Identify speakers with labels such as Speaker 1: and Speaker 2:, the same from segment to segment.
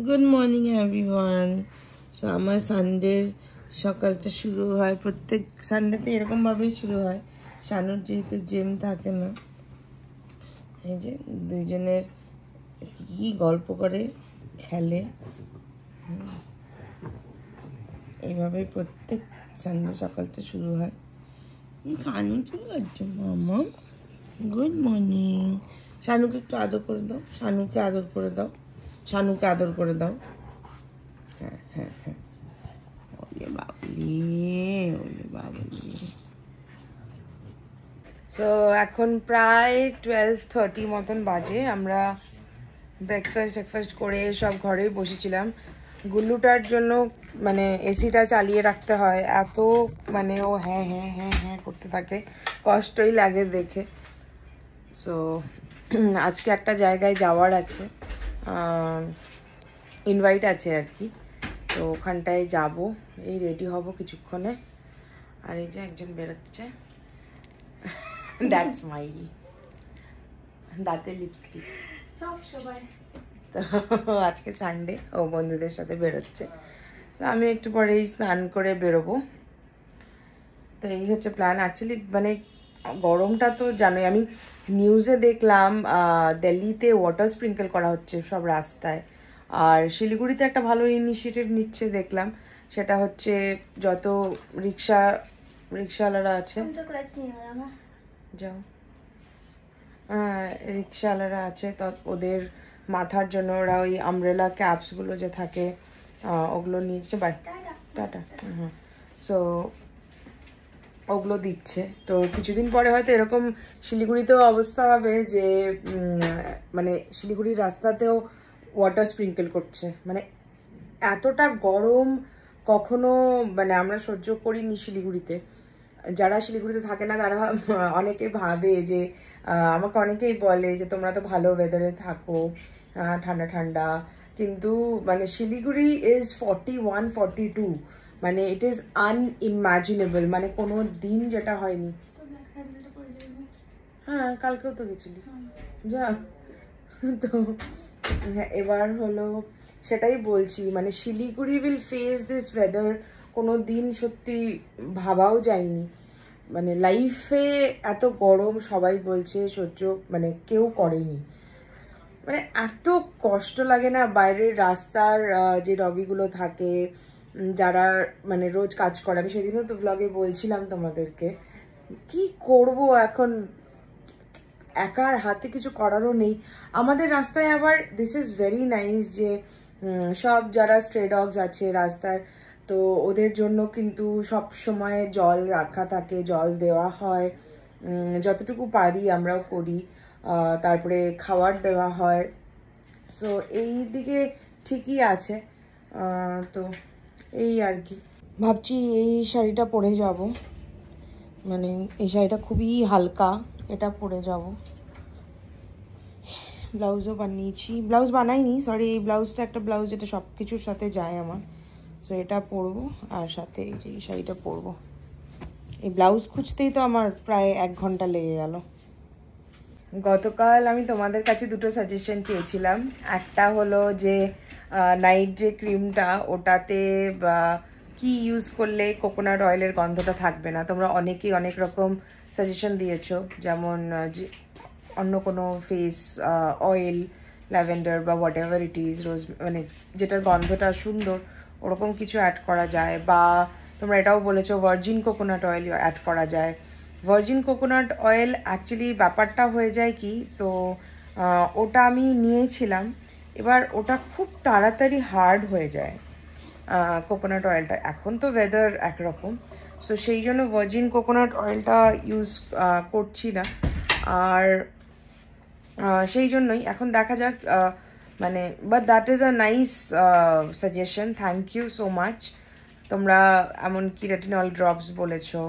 Speaker 1: Good morning everyone. So আমার সানডের সকালটা শুরু হয় প্রত্যেক সানডেতে এরকমভাবেই শুরু হয়। শানুর যেহেতু জিম থাকে না, এই যে দুইজনের কী গল্প করে খেলে, এইভাবেই প্রত্যেক সানডে সকালটা শুরু হয়। কানু চলে যাচ্ছে মামা। Good morning. শানুকে একটু আদর করে দাও, শানুকে আদর করে দাও, শানুকে আদর করে দাও। হ্যাঁ হ্যাঁ হ্যাঁ। ওলে বাবলি, ওলে বাবলি। সো এখন প্রায় 12:30 মতন বাজে। আমরা ব্রেকফাস্ট করে সব ঘরেই বসেছিলাম। গুল্লুটার জন্য মানে এসিটা চালিয়ে রাখতে হয়, এত মানে ও হ্যাঁ হ্যাঁ হ্যাঁ হ্যাঁ করতে থাকে, কষ্টই লাগে দেখে। সো আজকে একটা জায়গায় যাওয়ার আছে, ইনভাইট আছে আর কি, তো ওখানটায় যাব। এই রেডি হব কিছুক্ষণে। আর এই যে একজন বেরোচ্ছে, দ্যাটস স্মাইল, দাঁতে লিপস্টিক সব সবাই। তো আজকে সানডে, ও বন্ধুদের সাথে বেরোচ্ছে। তো আমি একটু পরেই স্নান করে বেরোবো। তো এই হচ্ছে প্ল্যান। অ্যাকচুয়ালি মানে গরমটা তো জানোই, আমি নিউজে দেখলাম দিল্লিতে ওয়াটার স্প্রিঙ্কেল করা হচ্ছে সব রাস্তায়। আর শিলিগুড়িতে একটা ভালো ইনিশিয়েটিভ নিচ্ছে দেখলাম, সেটা হচ্ছে যত রিক্সাওয়ালারা আছে, যাও, রিক্সাওয়ালারা আছে তো ওদের মাথার জন্য ওরা ওই আমব্রেলা ক্যাপসগুলো যে থাকে ওগুলো নিচ্ছে, বাই টাটা। হ্যাঁ, সো ওগুলো দিচ্ছে। তো কিছুদিন পরে হয়তো এরকম শিলিগুড়িতেও অবস্থা হবে যে মানে শিলিগুড়ির রাস্তাতেও ওয়াটার স্প্রিঙ্কেল করছে। মানে এতটা গরম কখনো মানে আমরা সহ্য করিনি শিলিগুড়িতে। যারা শিলিগুড়িতে থাকে না তারা অনেকে ভাবে যে আমাকে অনেকেই বলে যে তোমরা তো ভালো ওয়েদারে থাকো, ঠান্ডা ঠান্ডা, কিন্তু মানে শিলিগুড়ি ইজ 41-42, মানে ইট ইজ আনইমাজিনেবল, মানে কোনো দিন যেটা হয়নি। হ্যাঁ, কালকেও তো গেছিলি, যা। তো এবার হলো সেটাই বলছি, মানে Siliguri will face this weather কোনো দিন সত্যি ভাবাও যায়নি। মানে লাইফে এত গরম সবাই বলছে সহ্য মানে কেউ করেনি। মানে এত কষ্ট লাগে না, বাইরের রাস্তার যে ডগিগুলো থাকে যারা মানে রোজ কাজ করে। আমি সেদিনও তো ব্লগে বলছিলাম তোমাদেরকে, কি করব এখন, একার হাতে কিছু করারও নেই। আমাদের রাস্তায় আবার দিস ইজ ভেরি নাইস যে সব যারা স্ট্রে ডগস আছে রাস্তার, তো ওদের জন্য কিন্তু সব সময় জল রাখা থাকে, জল দেওয়া হয়, যতটুকু পারি আমরাও করি। তারপরে খাবার দেওয়া হয়। সো এই দিকে ঠিকই আছে। তো এই আর কি ভাবছি এই শাড়িটা পরে যাব, মানে এই শাড়িটা খুবই হালকা, এটা পরে যাব। ব্লাউজও বানিয়েছি, ব্লাউজ বানাইনি সরি, এই ব্লাউজটা একটা ব্লাউজ যেটা সব কিছুর সাথে যায় আমার। সো এটা পরবো আর সাথে এই যে এই শাড়িটা পরবো। এই ব্লাউজ খুঁজতেই তো আমার প্রায় 1 ঘন্টা লেগে গেল। গতকাল আমি তোমাদের কাছে দুটো সাজেশন চেয়েছিলাম। একটা হলো যে নাইট যে ক্রিমটা, ওটাতে কি ইউজ করলে কোকোনাট অয়েলের গন্ধটা থাকবে না। তোমরা অনেকেই অনেক রকম সাজেশন দিয়েছো, যেমন যে অন্য কোনো ফেস অয়েল, ল্যাভেন্ডার বা হোয়াট এভার ইট ইজ, রোজ, মানে যেটার গন্ধটা সুন্দর ওরকম কিছু অ্যাড করা যায়। বা তোমরা এটাও বলেছো ভার্জিন কোকোনাট অয়েল অ্যাড করা যায়। ভার্জিন কোকোনাট অয়েল অ্যাকচুয়ালি ব্যাপারটা হয়ে যায় কি, তো ওটা আমি নিয়েছিলাম, এবার ওটা খুব তাড়াতাড়ি হার্ড হয়ে যায় কোকোনাট অয়েলটা। এখন তো ওয়েদার একরকম, সো সেই জন্য ভার্জিন কোকোনাট অয়েলটা ইউজ করছি না। আর সেই জন্যই এখন দেখা যাক, মানে but that is a nice suggestion, thank you so much. তোমরা এমনকি রেটিনল ড্রপস বলেছো,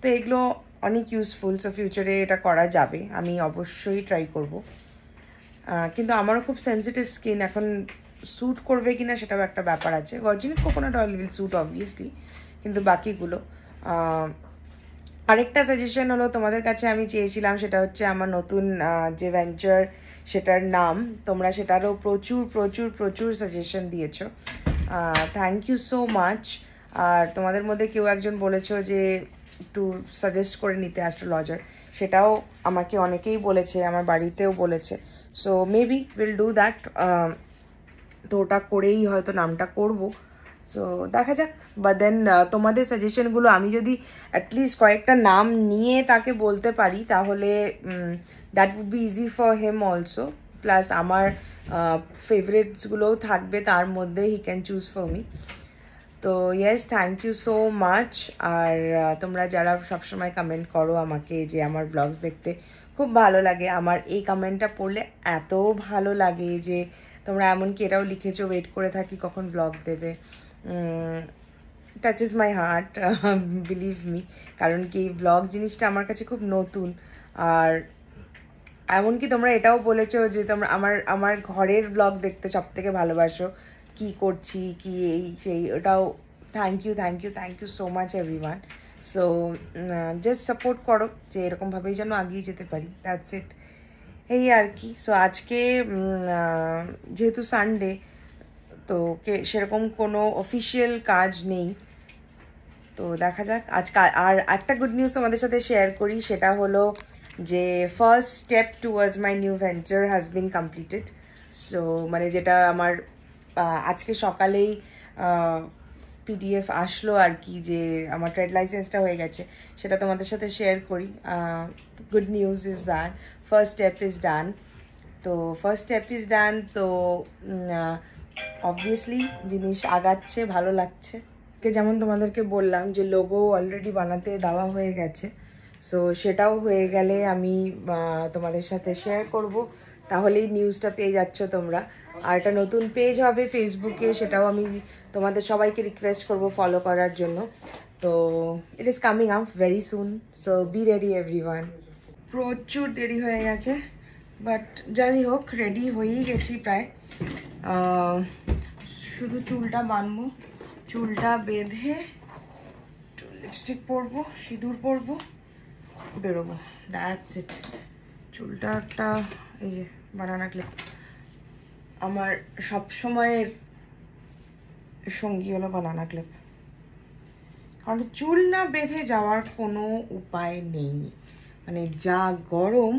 Speaker 1: তো এগুলো অনেক ইউজফুল। সো ফিউচারে এটা করা যাবে, আমি অবশ্যই ট্রাই করব। কিন্তু আমারও খুব সেন্সিটিভ স্কিন, এখন স্যুট করবে কিনা সেটাও একটা ব্যাপার আছে। Virgin coconut oil will suit obviously, কিন্তু বাকিগুলো আরেকটা সাজেশন হলো তোমাদের কাছে আমি চেয়েছিলাম, সেটা হচ্ছে আমার নতুন যে ভেঞ্চার সেটার নাম। তোমরা সেটারও প্রচুর প্রচুর প্রচুর সাজেশন দিয়েছো, থ্যাংক ইউ সো মাচ। আর তোমাদের মধ্যে কেউ একজন বলেছো যে একটু সাজেস্ট করে নিতে অ্যাস্ট্রোলজার, সেটাও আমাকে অনেকেই বলেছে, আমার বাড়িতেও বলেছে। So maybe will do that. তো ওটা করেই হয়তো নামটা করব। সো দেখা যাক। বাট দেন তোমাদের সাজেশনগুলো আমি যদি অ্যাটলিস্ট কয়েকটা নাম নিয়ে তাকে বলতে পারি, তাহলে that would be easy for him also. Plus আমার ফেভারিটসগুলোও থাকবে তার মধ্যে, he can choose for me. তো yes, thank you so much. আর তোমরা যারা সবসময় কমেন্ট করো আমাকে যে আমার ব্লগস দেখতে খুব ভালো লাগে, আমার এই কমেন্টটা পড়লে এত ভালো লাগে যে তোমরা এমনকি এটাও লিখেছো ওয়েট করে থাকি কখন ব্লগ দেবে। Touches my heart, believe me. কারণ কি ব্লগ জিনিসটা আমার কাছে খুব নতুন। আর এমনকি তোমরা এটাও বলেছো যে তোমরা আমার আমার ঘরের ব্লগ দেখতে সব থেকে ভালোবাসো, কি করছি কি এই সেই, ওটাও thank you thank you thank you so much everyone. So just support করো যে এরকমভাবেই যেন আগিয়ে যেতে পারি, দ্যাটস ইট। এই আর কি। সো আজকে যেহেতু সানডে, তো সেরকম কোনো অফিসিয়াল কাজ নেই। তো দেখা যাক আর একটা গুড নিউজ তোমাদের সাথে শেয়ার করি, সেটা হলো যে first step towards my new venture has been completed. So মানে যেটা আমার আজকে সকালেই পিডিএফ আসলো আর কি, যে আমার ট্রেড লাইসেন্সটা হয়ে গেছে, সেটা তোমাদের সাথে শেয়ার করি। Good news is that first step is done. তো ফার্স্ট স্টেপ ইজ ডান, তো অবভিয়াসলি জিনিস আগাচ্ছে, ভালো লাগছে। যেমন তোমাদেরকে বললাম যে লোগো অলরেডি বানাতে দেওয়া হয়ে গেছে। সো সেটাও হয়ে গেলে আমি তোমাদের সাথে শেয়ার করব, তাহলেই নিউজটা পেয়ে যাচ্ছ তোমরা। আর একটা নতুন পেজ হবে ফেসবুকে, সেটাও আমি তোমাদের সবাইকে রিকোয়েস্ট করব ফলো করার জন্য। তো it is coming up very soon, so be ready everyone. প্রচুর দেরি হয়ে গেছে, বাট যাই হোক রেডি হয়েই গেছি প্রায়। শুধু চুলটা বাঁধবো, চুলটা বেঁধে লিপস্টিক পরবো, সিঁদুর পরবো, বেরোবো, দ্যাটস ইট। চুলটা একটা এই যে বানানা ক্লিপ, আমার সব সময়ের সঙ্গী হলো বানানা ক্লিপ, কারণ চুল না বেঁধে যাওয়ার কোনো উপায় নেই, মানে যা গরম।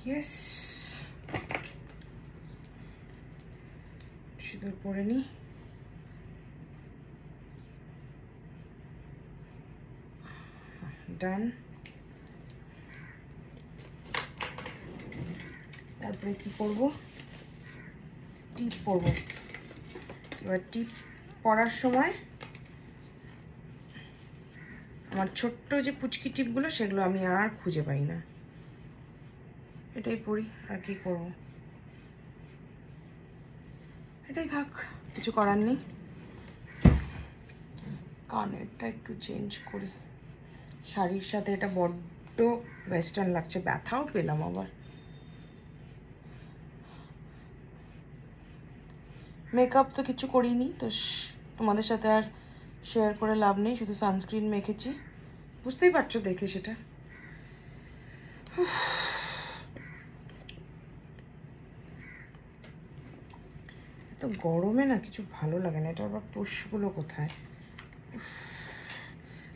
Speaker 1: ইয়েস, সিঁদুর পরে নি। ডান। তারপরে কি করবো, টিপ পরবো। এবার টিপ পরার সময় আমার ছোট্ট যে পুচকি টিপগুলো সেগুলো আমি আর খুঁজে পাই না, এটাই পরি, আর কি করব, এটাই থাক, কিছু করার নেই। কানেরটা একটু চেঞ্জ করি, শাড়ির সাথে এটা বড্ড ওয়েস্টার্ন লাগছে, ব্যথাও পেলাম আবার। মেকআপ তো কিছু করিনি, তো তোমাদের সাথে আর শেয়ার করে লাভ নেই, শুধু সানস্ক্রিন মেখেছি, বুঝতেই পারছো দেখে সেটা। এত গরমে না কিছু ভালো লাগে না, এটা আবার পোষগুলো কোথায়,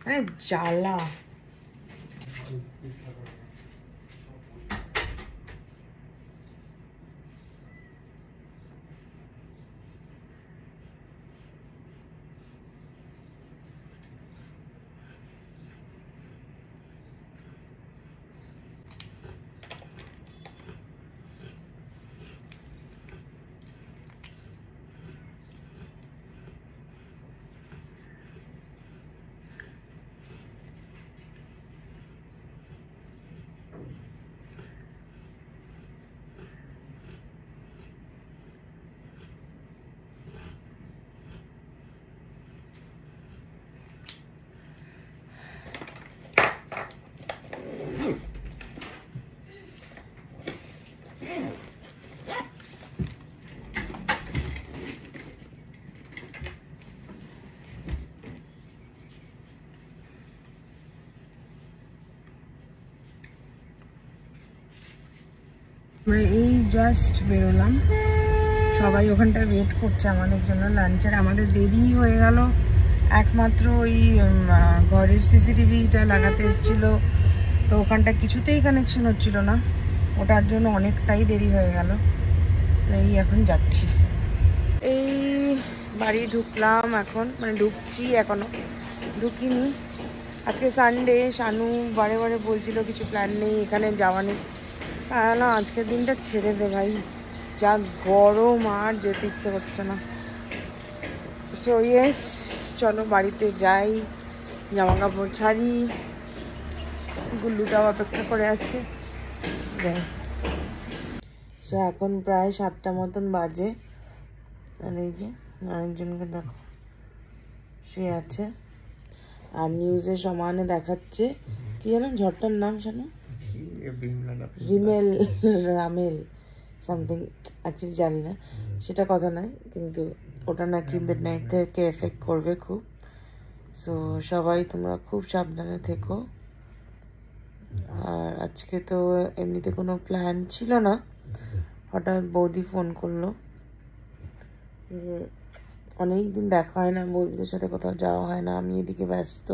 Speaker 1: মানে জ্বালা। আমরা এই জাস্ট বেরোলাম, সবাই ওখানটায় ওয়েট করছে আমাদের জন্য লাঞ্চের। আমাদের দেরি হয়ে গেল, একমাত্র ওই ঘরের সিসিটিভিটা লাগাতে এসেছিলো, তো ওখানটা কিছুতেই কানেকশন হচ্ছিল না, ওটার জন্য অনেকটাই দেরি হয়ে গেল। তো এই এখন যাচ্ছি, এই বাড়ি ঢুকলাম এখন, মানে ঢুকছি, এখনো ঢুকিনি। আজকে সানডে, শানু বারে বারে বলছিল কিছু প্ল্যান নেই, এখানে যাওয়া নেই। না, আজকের দিনটা ছেড়ে দে ভাই, যা গরম, আর যেতে ইচ্ছে করছে না। সো ইয়েস, চলো বাড়িতে যাই, জামা কাপড় ছাড়ি, গুল্লুটাও অপেক্ষা করে আছে, যাই। সো এখন প্রায় 7টা মতন বাজে, আর এই যে আরেকজনকে দেখো শুয়ে আছে, আর নিউজে সমানে দেখাচ্ছে কি যেন ঝড়টার নাম শোনো, রামেল সামথিং, অ্যাকচুয়ালি জানি না, সেটা কথা নয়, কিন্তু ওটা নাকি মিড নাইট থেকে এফেক্ট করবে খুব। সো সবাই তোমরা খুব সাবধানে থেকো। আর আজকে তো এমনিতে কোনো প্ল্যান ছিল না, হঠাৎ বৌদি ফোন করলো, অনেকদিন দেখা হয় না, বৌদিদের সাথে কোথাও যাওয়া হয় না, আমি এদিকে ব্যস্ত,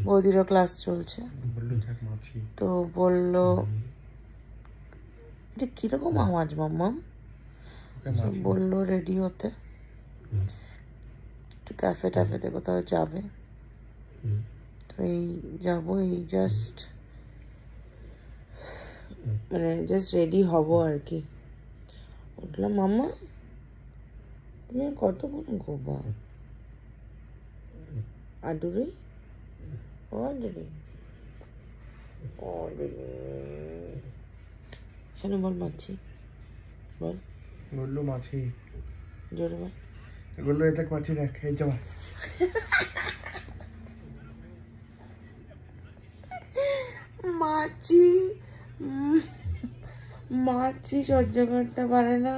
Speaker 1: বৌদিরও ক্লাস চলছে, তো বললো এটা কিরকম আওয়াজ মাম্মাম, বললো রেডি হতে, একটু ক্যাফে ট্যাফেতে কোথাও যাবে, তো এই যাবো, এই জাস্ট মানে জাস্ট রেডি হব আর কি। উঠলাম, মাম্মা তুমি কতক্ষণ ঘুমা, আদুরে শানু বল মাছি, বল
Speaker 2: বললো মাছি,
Speaker 1: জোরে বল,
Speaker 2: বললো এই দেখ মাছি, দেখ এই যাবা।
Speaker 1: মাছি, মাছি সহ্য করতে পারে না,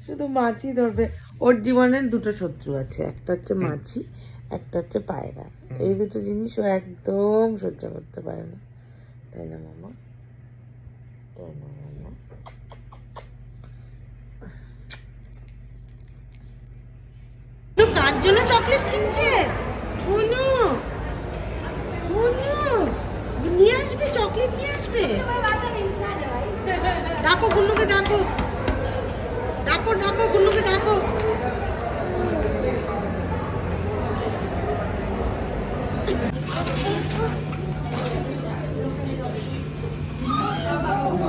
Speaker 1: শুধু মাছি ধরবে। ওর জীবনের দুটো শত্রু আছে, একটা হচ্ছে মাছি, একটা হচ্ছে পায়রা। এই দুটো জিনিস ও একদম সহ্য করতে পারে না, তাই না মামা? তাই না মামা? কার জন্য চকলেট কিনছে? অনু, অনু নিয়ে আসবে, চকলেট নিয়ে আসবে। ডাকো গুল্লুকে, ডাকো ডাকো ডাকো গুল্লুকে ডাকো।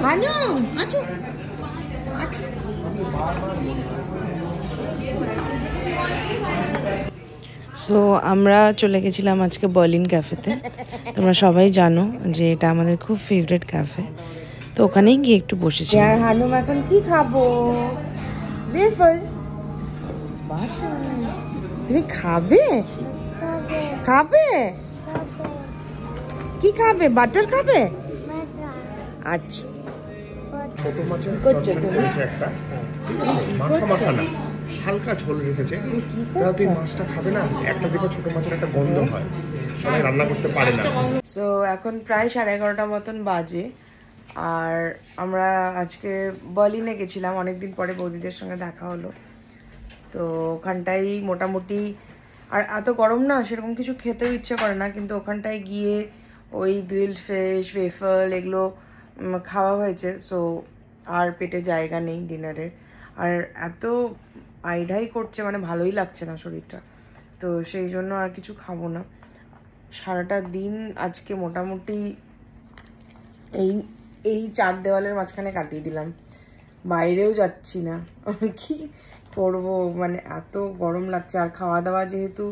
Speaker 1: ভানু আছো, সো আমরা চলে গেছিলাম আজকে বার্লিন ক্যাফেতে। তোমরা সবাই জানো যে এটা আমাদের খুব ফেভারিট ক্যাফে, তো ওখানেই গিয়ে একটু বসেছি। আর হানুম এখন কি খাবো? বেফল, তুমি খাবে? খাবে কি খাবে? বাটার খাবে? আচ্ছা,
Speaker 2: ছোট মাছের চচ্চড়ি করেছে একটা, ঠিক আছে, মাখা মাখা না, হালকা ঝোল রেখেছে। তাহলে তুই মাছটা খাবে না, একটা দেখো ছোট মাছের একটা গন্ধ হয়, সবাই রান্না করতে পারে না।
Speaker 1: সো এখন প্রায় 11:30 মতন বাজে, আর আমরা আজকে বার্লিনে গেছিলাম, অনেকদিন পরে বৌদিদের সঙ্গে দেখা হলো, তো ওখানটাই মোটামুটি, আর এত গরম না, সেরকম কিছু খেতেও ইচ্ছে করে না, কিন্তু ওখানটায় গিয়ে ওই গ্রিলড ফিশ, ওয়েফল এগুলো খাওয়া হয়েছে। সো আর পেটে জায়গা নেই ডিনারের, আর এত আইঢাই করছে, মানে ভালোই লাগছে না শরীরটা, তো সেই জন্য আর কিছু খাবো না। সারাটা দিন আজকে মোটামুটি এই এই 4 দেওয়ালের মাঝখানে কাটিয়ে দিলাম, বাইরেও যাচ্ছি না। কি করব, মানে এত গরম লাগছে, আর খাওয়া দাওয়া যেহেতু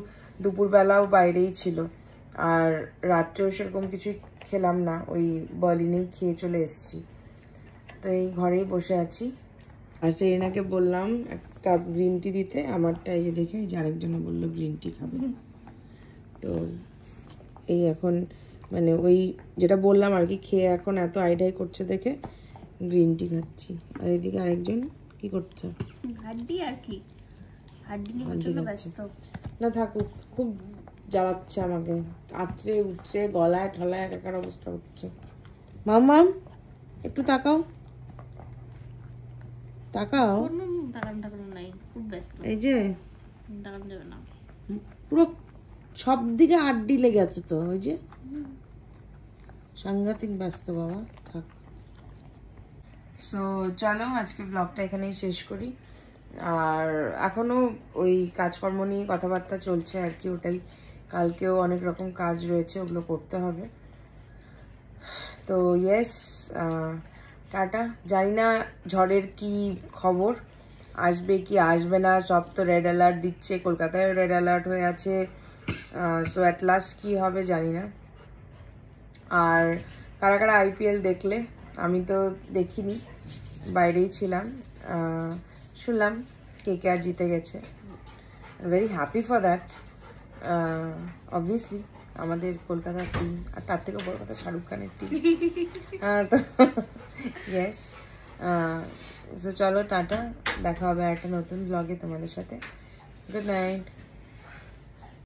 Speaker 1: দুপুরবেলাও বাইরেই ছিল, আর রাত্রেও সেরকম কিছুই খেলাম না, ওই বার্লিনেই খেয়ে চলে এসেছি, তো এই ঘরেই বসে আছি। আর সেরিনাকে বললাম এক কাপ গ্রিন টি দিতে, আমারটা এই যে দেখে এই যে আরেকজনে বললো গ্রিন টি খাবে, তো এই এখন মানে ওই যেটা বললাম আর কি, খেয়ে এখন এত আইডাই করছে দেখে গ্রিন টি খাচ্ছি। আর এদিকে আরেকজন কি করছে?
Speaker 3: হাড্ডি আর কি, হাড্ডি নিয়ে জন্য ব্যস্ত।
Speaker 1: না থাকুক, খুব জ্বালাচ্ছে আমাকে, আঁচড়ে উঠছে, গলায় ঠলায় একাকার অবস্থা হচ্ছে। মাম্মাম একটু তাকাও, তাকাও,
Speaker 3: কোনো তাকানো নাই, খুব ব্যস্ত।
Speaker 1: এই যে
Speaker 3: তাকানো যাবে না।
Speaker 1: পুরো সব দিকে আড্ডি লেগে আছে তো, ওই যে সাংঘাতিক ব্যস্ত বাবা, থাক। সো চলো আজকে ব্লগটা এখানেই শেষ করি। আর এখনো ওই কাজকর্ম নিয়ে কথাবার্তা চলছে আর কি, ওটাই। কালকেও অনেক রকম কাজ রয়েছে, ওগুলো করতে হবে। তো ইয়েস, টাটা। জানি না ঝড়ের কি খবর, আসবে কি আসবে না। সব তো রেড অ্যালার্ট দিচ্ছে, কলকাতায় রেড অ্যালার্ট হয়ে আছে। সো অ্যাট লাস্ট কি হবে জানি না। আর কারা কারা আইপিএল দেখলে? আমি তো দেখিনি, বাইরেই ছিলাম। শুনলাম কেকেআর জিতে গেছে, very happy for that. Obviously আমাদের কলকাতার টিম, আর তার থেকে বড় কথা শাহরুখ খানের টিম। তো ইয়েস, চলো টাটা, দেখা হবে একটা নতুন ব্লগে তোমাদের সাথে। Good night.